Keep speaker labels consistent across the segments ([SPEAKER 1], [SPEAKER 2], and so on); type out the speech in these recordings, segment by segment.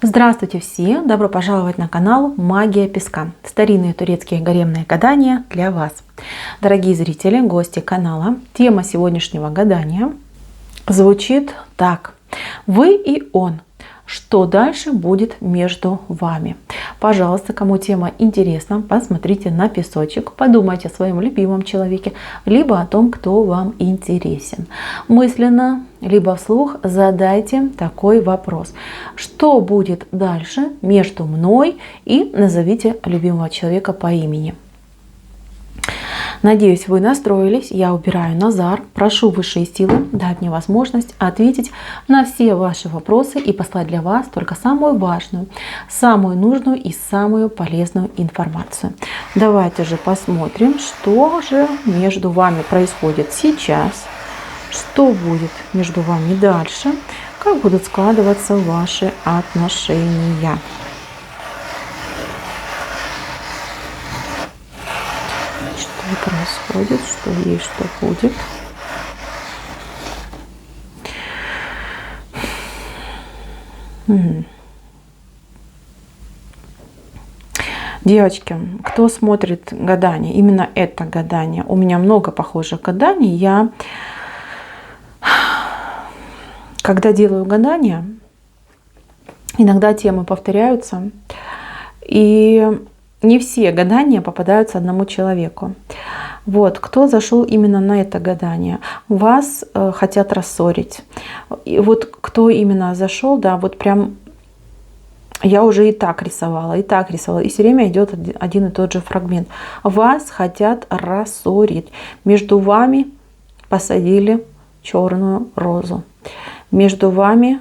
[SPEAKER 1] Здравствуйте все! Добро пожаловать на канал Магия Песка. Старинные турецкие гаремные гадания для вас. Дорогие зрители, гости канала, тема сегодняшнего гадания звучит так. Вы и он. Что дальше будет между вами? Пожалуйста, кому тема интересна, посмотрите на песочек, подумайте о своем любимом человеке, либо о том, кто вам интересен. Мысленно, либо вслух задайте такой вопрос. Что будет дальше между мной и назовите любимого человека по имени. Надеюсь, вы настроились. Я убираю Назар. Прошу высшие силы дать мне возможность ответить на все ваши вопросы и послать для вас только самую важную, самую нужную и самую полезную информацию. Давайте же посмотрим, что же между вами происходит сейчас, что будет между вами дальше, как будут складываться ваши отношения. Происходит, что есть, что будет. Девочки, кто смотрит гадание, именно это гадание, у меня много похожих гаданий. Я, когда делаю гадания, иногда темы повторяются, и не все гадания попадаются одному человеку. Вот, кто зашел именно на это гадание, вас хотят рассорить. И вот кто именно зашел, да, вот прям я уже и так рисовала, и все время идет один и тот же фрагмент. Вас хотят рассорить. Между вами посадили черную розу. Между вами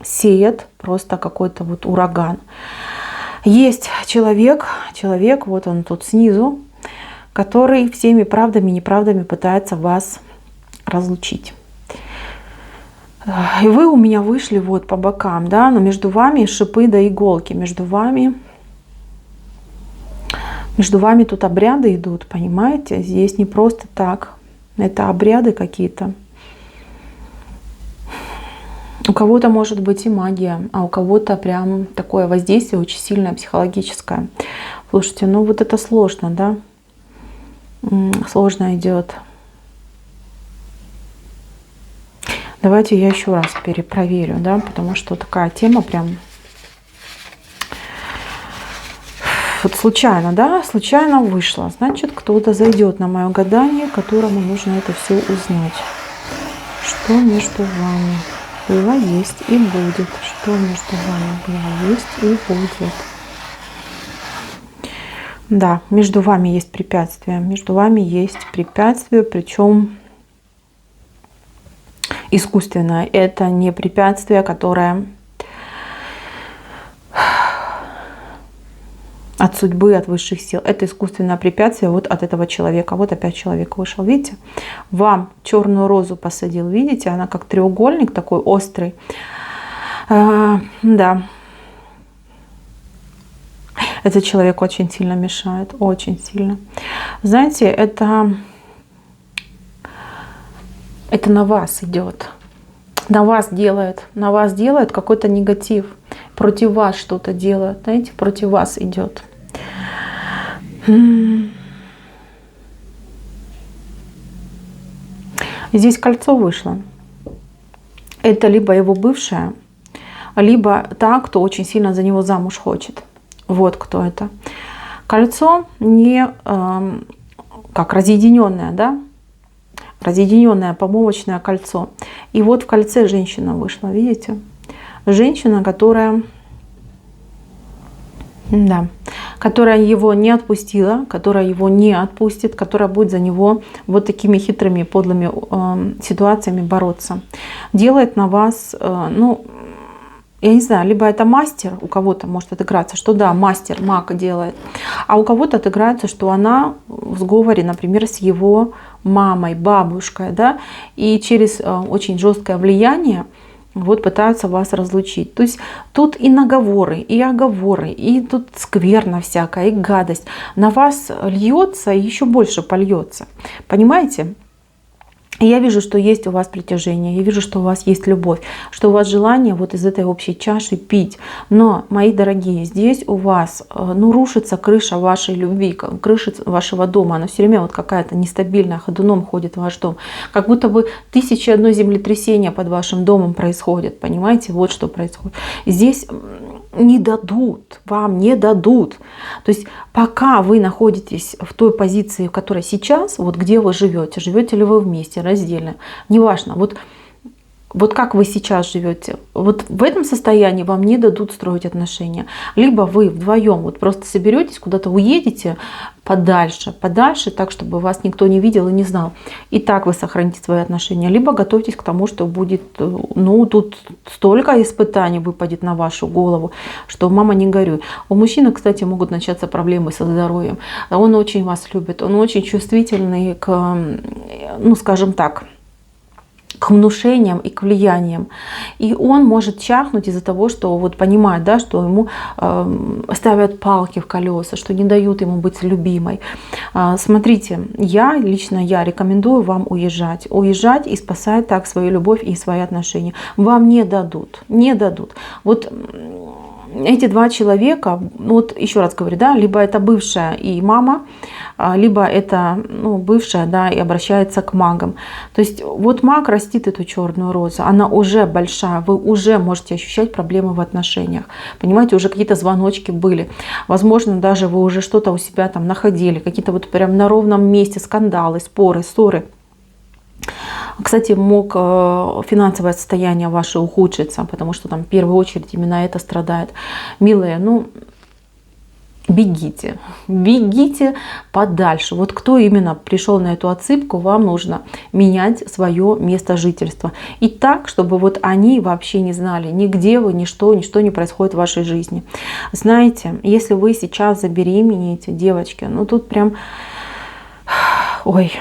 [SPEAKER 1] сеет просто какой-то вот ураган. Есть человек, вот он тут снизу, который всеми правдами и неправдами пытается вас разлучить. И вы у меня вышли вот по бокам, да, но между вами шипы да иголки, между вами тут обряды идут, понимаете? Здесь не просто так, это обряды какие-то. У кого-то может быть и магия, а у кого-то прям такое воздействие очень сильное, психологическое. Слушайте, ну вот это сложно, да? Сложно идет. Давайте я еще раз перепроверю, да, потому что такая тема прям вот случайно, да, случайно вышла. Значит, кто-то зайдет на мое гадание, которому нужно это все узнать. Что между вами было, есть и будет. Что между вами было, есть и будет. Да, между вами есть препятствия. Между вами есть препятствие, причем искусственное. Это не препятствие, которое от судьбы, от высших сил. Это искусственное препятствие вот от этого человека. Вот опять человек вышел, видите? Вам черную розу посадил, видите? Она как треугольник такой острый. Да. Этот человек очень сильно мешает, очень сильно. Знаете, это на вас идет. На вас делает какой-то негатив. Против вас что-то делает, знаете, против вас идет. Здесь кольцо вышло. Это либо его бывшая, либо та, кто очень сильно за него замуж хочет. Вот кто это. Кольцо не как разъединенное, да? Разъединенное помолвочное кольцо. И вот в кольце женщина вышла, видите? Женщина, которая его не отпустила, которая его не отпустит, которая будет за него вот такими хитрыми, подлыми ситуациями бороться. Делает на вас, ну, я не знаю, либо это мастер, у кого-то может отыграться, что да, мастер, маг делает, а у кого-то отыграется, что она в сговоре, например, с его мамой, бабушкой, да, и через очень жесткое влияние вот пытаются вас разлучить. То есть тут и наговоры, и оговоры, и тут скверно всякая, и гадость. На вас льется и еще больше польется. Понимаете? Я вижу, что есть у вас притяжение, я вижу, что у вас есть любовь, что у вас желание вот из этой общей чаши пить. Но, мои дорогие, здесь у вас, ну, рушится крыша вашей любви, крыша вашего дома. Она все время вот какая-то нестабильная, ходуном ходит в ваш дом. Как будто бы 1001 землетрясение под вашим домом происходит. Понимаете, вот что происходит. Здесь не дадут, вам не дадут. То есть пока вы находитесь в той позиции, в которой сейчас, вот где вы живете, живете ли вы вместе, раздельно, неважно, вот как вы сейчас живете, вот в этом состоянии вам не дадут строить отношения. Либо вы вдвоем вот просто соберетесь, куда-то уедете подальше, так, чтобы вас никто не видел и не знал. И так вы сохраните свои отношения. Либо готовьтесь к тому, что будет, ну, тут столько испытаний выпадет на вашу голову, что мама не горюй. У мужчины, кстати, могут начаться проблемы со здоровьем. Он очень вас любит, он очень чувствительный к, ну, скажем так, к внушениям и к влияниям. И он может чахнуть из-за того, что вот понимает, да, что ему ставят палки в колеса, что не дают ему быть любимой. Смотрите, лично я рекомендую вам уезжать. Уезжать и спасать так свою любовь и свои отношения. Вам не дадут. Не дадут. Вот эти два человека, вот еще раз говорю, да, либо это бывшая и мама, либо это, ну, бывшая, да, и обращается к магам. То есть вот маг растит эту черную розу, она уже большая, вы уже можете ощущать проблемы в отношениях. Понимаете, уже какие-то звоночки были. Возможно, даже вы уже что-то у себя там находили, какие-то вот прям на ровном месте скандалы, споры, ссоры. Кстати, мог финансовое состояние ваше ухудшиться, потому что там в первую очередь именно это страдает. Милые, ну, бегите, бегите подальше. Вот кто именно пришел на эту отсыпку, вам нужно менять свое место жительства. И так, чтобы вот они вообще не знали, нигде вы, ничто не происходит в вашей жизни. Знаете, если вы сейчас забеременеете, девочки, ну тут прям, ой,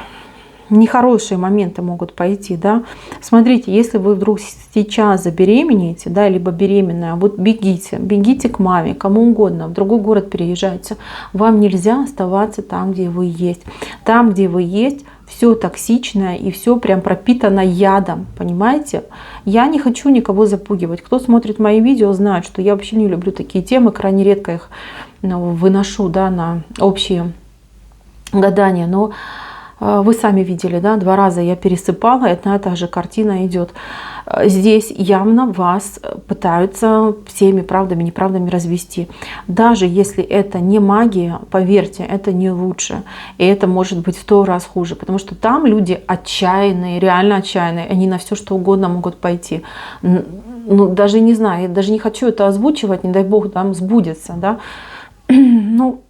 [SPEAKER 1] нехорошие моменты могут пойти, да. Смотрите, если вы вдруг сейчас забеременеете, да, либо беременная, вот бегите к маме, кому угодно, в другой город переезжайте. Вам нельзя оставаться там, где вы есть. Там, где вы есть, все токсичное и все прям пропитано ядом, понимаете? Я не хочу никого запугивать. Кто смотрит мои видео, знает, что я вообще не люблю такие темы, крайне редко их, ну, выношу, да, на общие гадания, но вы сами видели, да, 2 раза я пересыпала, и одна и та же картина идет. Здесь явно вас пытаются всеми правдами, неправдами развести. Даже если это не магия, поверьте, это не лучше. И это может быть в 100 раз хуже, потому что там люди отчаянные, реально отчаянные. Они на все что угодно могут пойти. Ну, даже не знаю, я даже не хочу это озвучивать, не дай бог, там сбудется, да. Ну,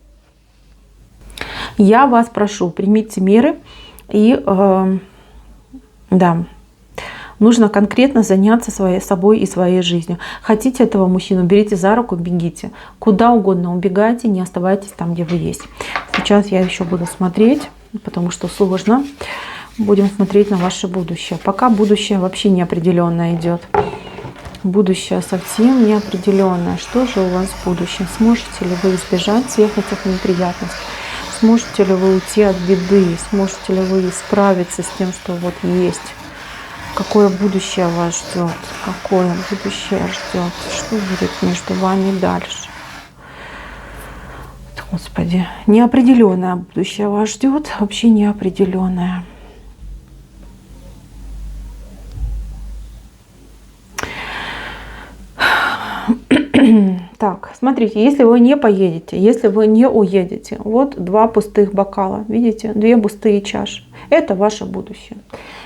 [SPEAKER 1] я вас прошу, примите меры и, да, нужно конкретно заняться собой и своей жизнью. Хотите этого мужчину, берите за руку, бегите. Куда угодно убегайте, не оставайтесь там, где вы есть. Сейчас я еще буду смотреть, потому что сложно. Будем смотреть на ваше будущее. Пока будущее вообще неопределенное идет. Будущее совсем неопределенное. Что же у вас в будущем? Сможете ли вы избежать всех этих неприятностей? Сможете ли вы уйти от беды? Сможете ли вы справиться с тем, что вот есть? Какое будущее вас ждет? Какое будущее ждет? Что будет между вами дальше? Господи, неопределенное будущее вас ждет, вообще неопределенное. Так, смотрите, если вы не поедете, если вы не уедете, вот 2 пустых бокала, видите, 2 пустые чаши. Это ваше будущее.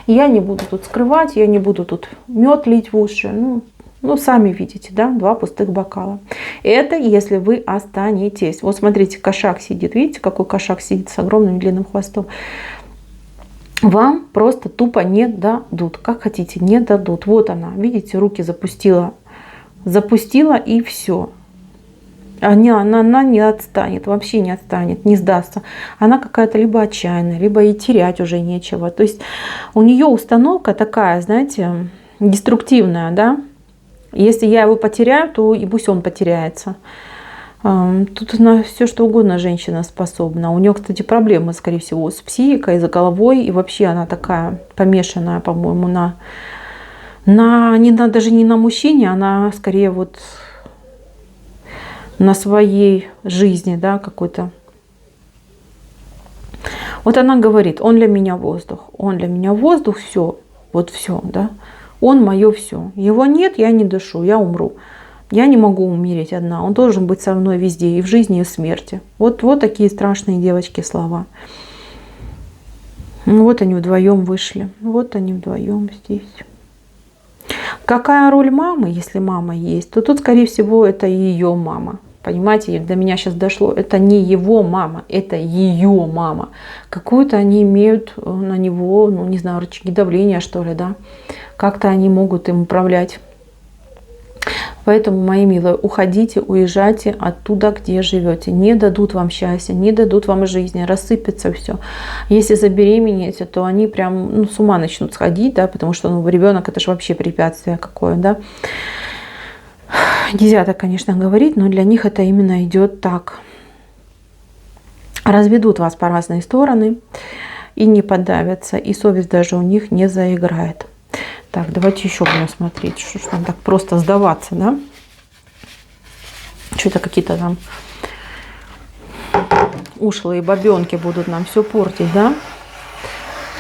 [SPEAKER 1] Я не буду тут скрывать, я не буду тут мед лить в уши. Ну, сами видите, да, 2 пустых бокала. Это если вы останетесь. Вот смотрите, кошак сидит, видите, какой кошак сидит с огромным длинным хвостом. Вам просто тупо не дадут. Как хотите, не дадут. Вот она, видите, руки запустила и все. Она не отстанет, вообще не отстанет, не сдастся. Она какая-то либо отчаянная, либо и терять уже нечего. То есть у нее установка такая, знаете, деструктивная, да. Если я его потеряю, то и пусть он потеряется. Тут на все что угодно женщина способна. У нее, кстати, проблемы, скорее всего, с психикой, с головой. И вообще она такая помешанная, по-моему, даже не на мужчине, она скорее вот на своей жизни, да, какой-то. Вот она говорит, он для меня воздух, он для меня воздух, все, вот все, да. Он мое все. Его нет, я не дышу, я умру. Я не могу умереть одна. Он должен быть со мной везде, и в жизни, и в смерти. Вот такие страшные, девочки, слова. Ну, вот они вдвоем вышли. Вот они вдвоем здесь. Какая роль мамы, если мама есть, то тут, скорее всего, это ее мама. Понимаете, до меня сейчас дошло, это не его мама, это ее мама. Какую-то они имеют на него, ну не знаю, рычаги давления, что ли, да. Как-то они могут им управлять. Поэтому, мои милые, уходите, уезжайте оттуда, где живете. Не дадут вам счастья, не дадут вам жизни, рассыпется все. Если забеременеете, то они прям с ума начнут сходить, да, потому что ребенок это же вообще препятствие какое, да. Нельзя так, конечно, говорить, но для них это именно идет так. Разведут вас по разные стороны и не подавятся, и совесть даже у них не заиграет. Так, давайте еще будем смотреть, что ж там так просто сдаваться, да? Что-то какие-то там ушлые бабенки будут нам все портить, да?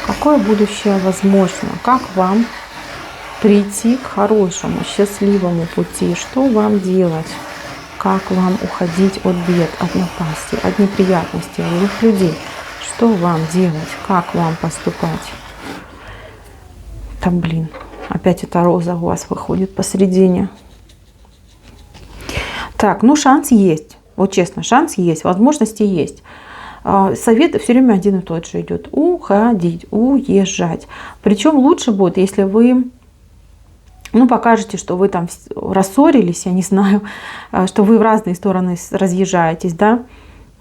[SPEAKER 1] Какое будущее возможно? Как вам прийти к хорошему, счастливому пути? Что вам делать? Как вам уходить от бед, от напасти, от неприятностей, от злых людей? Что вам делать? Как вам поступать? Там, блин, опять эта роза у вас выходит посередине. Так, ну шанс есть. Вот честно, шанс есть, возможности есть. Совет все время один и тот же идет. Уходить, уезжать. Причем лучше будет, если вы покажете, что вы там рассорились, я не знаю, что вы в разные стороны разъезжаетесь, да,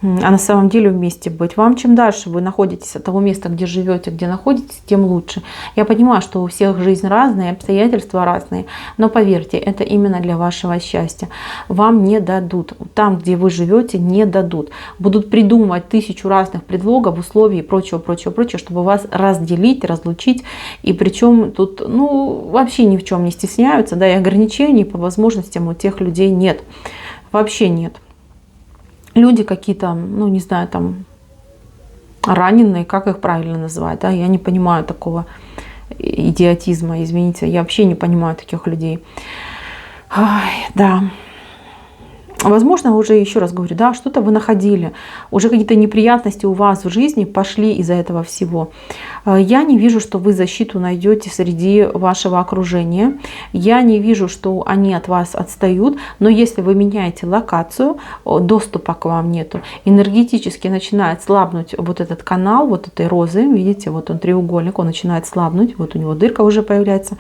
[SPEAKER 1] а на самом деле вместе быть. Вам чем дальше вы находитесь от того места, где живете, где находитесь, тем лучше. Я понимаю, что у всех жизнь разная, обстоятельства разные, но поверьте, это именно для вашего счастья. Вам не дадут. Там, где вы живете, не дадут. Будут придумывать 1000 разных предлогов, условий и прочего, прочего, прочего, чтобы вас разделить, разлучить. И причем тут, вообще ни в чем не стесняются, да, и ограничений по возможностям у тех людей нет. Вообще нет. Люди какие-то, не знаю, там, раненые, как их правильно называть, да, я не понимаю такого идиотизма, извините, я вообще не понимаю таких людей. Ай, да. Возможно, уже, еще раз говорю, да, что-то вы находили, уже какие-то неприятности у вас в жизни пошли из-за этого всего. Я не вижу, что вы защиту найдете среди вашего окружения. Я не вижу, что они от вас отстают. Но если вы меняете локацию, доступа к вам нету. Энергетически начинает слабнуть вот этот канал, вот этой розы. Видите, вот он треугольник, он начинает слабнуть. Вот у него дырка уже появляется.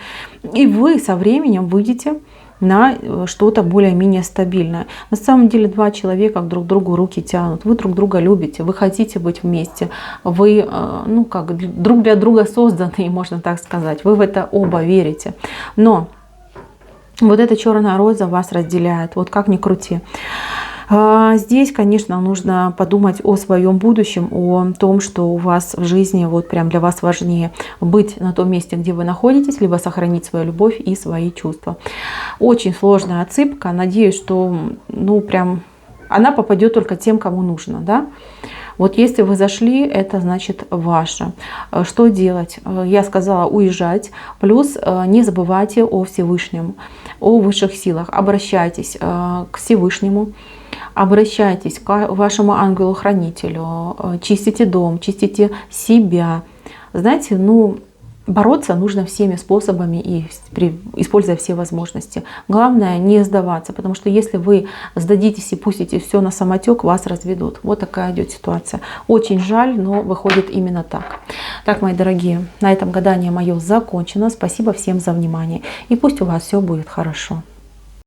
[SPEAKER 1] И вы со временем выйдете на что-то более-менее стабильное. На самом деле два человека друг к другу руки тянут. Вы друг друга любите, вы хотите быть вместе. Вы, друг для друга созданы, можно так сказать. Вы в это оба верите. Но вот эта черная роза вас разделяет. Вот как ни крути. Здесь, конечно, нужно подумать о своем будущем, о том, что у вас в жизни вот прям для вас важнее быть на том месте, где вы находитесь, либо сохранить свою любовь и свои чувства. Очень сложная отсыпка. Надеюсь, что прям она попадет только тем, кому нужно, да? Вот если вы зашли, это значит ваше. Что делать? Я сказала уезжать. Плюс не забывайте о Всевышнем, о высших силах. Обращайтесь к Всевышнему. Обращайтесь к вашему ангелу-хранителю, чистите дом, чистите себя. Знаете, бороться нужно всеми способами и используя все возможности. Главное не сдаваться, потому что если вы сдадитесь и пустите все на самотек, вас разведут. Вот такая идет ситуация. Очень жаль, но выходит именно так. Так, мои дорогие, на этом гадание мое закончено. Спасибо всем за внимание. И пусть у вас все будет хорошо.